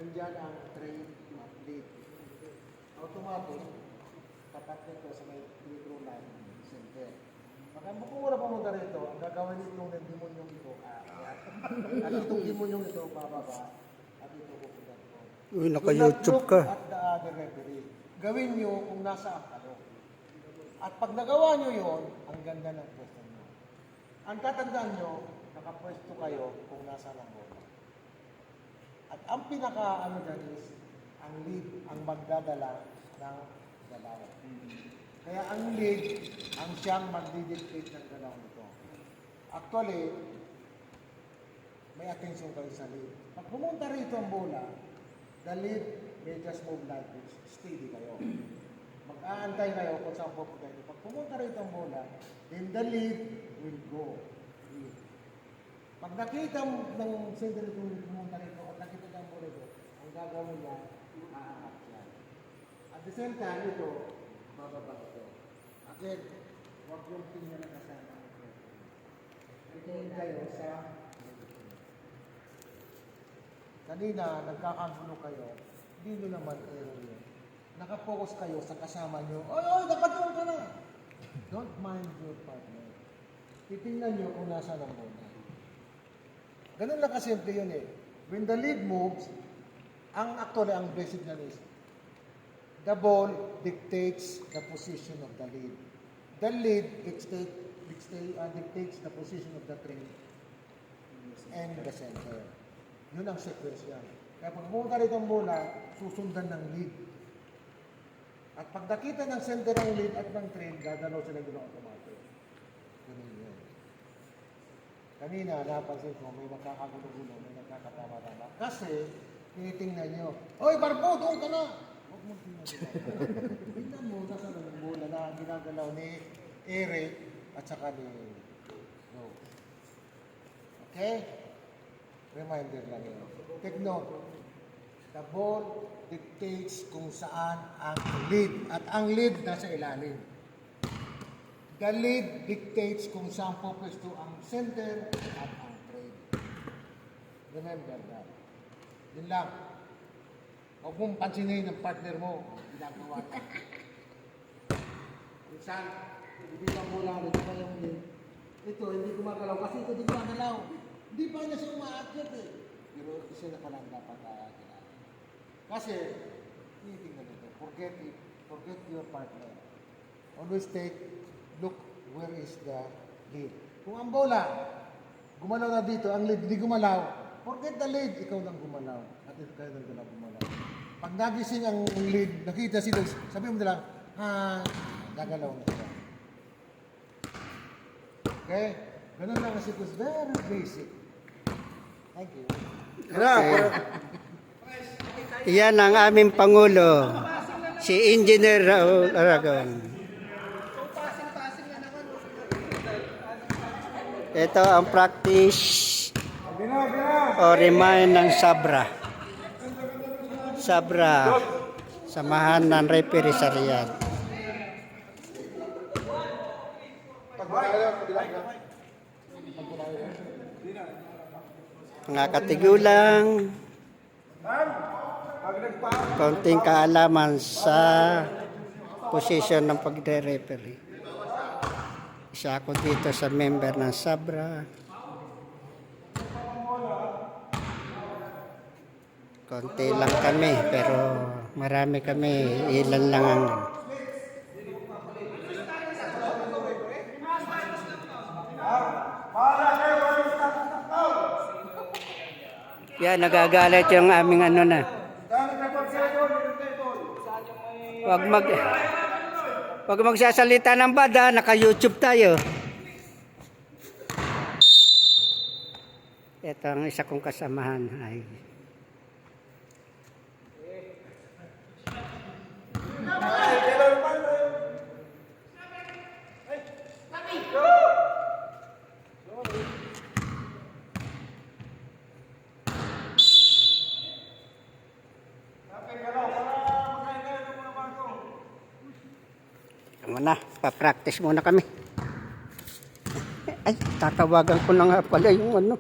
nandyan ang train at lead. Automatic, tapat nito sa may metro line center. Kung wala pumunta rito, ang gagawin itong demonyong ito, at itong demonyong ito, bababa, at ito pupunta ito. Uy, naka-YouTube ka. At the other referee. Gawin nyo kung nasaan kayo. At pag nagawa nyo yon, ang ganda ng pwesto nyo. Ang tatandaan nyo, nakapwesto kayo kung nasaan ang bola. At ang pinaka-ano dyan is, ang lead, ang magdadala ng galaw. Kaya ang lead, ang siyang magdidictate ng galaw nito. Actually, may attention kayo sa lead. Pag pumunta rito ang bola, the lead may just move like this. Steady kayo. Mag-aantay kayo kung saan pupunta ito. Pag pumunta rito ang bola, then the lead will go. Lead. Pag nakita ng center ito pumunta rito, at nakita ng bola ito, ang gagawin niya, aangat siya. At the same time, ito, bababa ito. Again, huwag yung tingnan na kasama. Tingin kayo sa kanina, nagkakagulo kayo, hindi nyo naman error yun. Nakapokus kayo sa kasama nyo, oy, nakatulong ka na! Don't mind your partner. Titingnan nyo kung nasa ng bola. Ganun lang kasimple yun eh. When the lead moves, actually, ang basic na is, the ball dictates the position of the lead. The lead dictates the position of the train and the center. Yun ang sequence yan. Kaya pag pumunta rito ang bola, susundan ng lead. At pag nakita ng center ng lead at ng train, gagalaw sila doon automatic. Ganun yun. Kanina, napansin ko, may nakakagulo-gulo, may nakakatama-tama. Kasi, tinitingnan nyo, oy, Barbo, doon ka na! Huwag mong tingnan. Tingnan mo, nasa ng bola na ginagalaw ni Eric at saka ni Joe. Okay? Reminder lang yun. Take note. The ball dictates kung saan ang lead. At ang lead nasa ilalim. The lead dictates kung saan pupwesto ang center at ang train. Remember that. Yun lang. Huwag mong pansinin ng partner mo. Ginagawa ka. Minsan, hindi lang mo lang. Ito pa yung lead. Ito, hindi gumagalaw. Kasi ito di gumagalaw. Hindi pa niya siya umaakyat eh. Pero isa na palang dapat kailangan. Kasi, tinitingnan ito. Forget your partner. Always look where is the lead. Kung ang bola, gumalaw na dito, ang lead hindi gumalaw, forget the lead, ikaw lang gumalaw. At ikaw lang gumalaw. Pag nagising ang lead, nakita sila, sabi mo nila, gagalaw na siya. Okay? Ganun lang kasi it was very basic. Thank you. Okay. Yan ang aming Pangulo, si Engineer Raul Aragon. Ito ang practice o remind ng Sabra. Sabra, samahan ng referee sa Riyadh. Mga katigulang, konting kaalaman sa posisyon ng pagre-referee. Isa ako dito sa member ng Sabra. Konti lang kami, pero marami kami. Ilan lang ang... Yan, nagagalit yung aming ano na. Wag magsasalita ng bada, naka-YouTube tayo. Ito ang isa kong kasamahan. Ay. Muna, pa-practice muna kami. Ay, tatawagan ko na nga pala yung ano.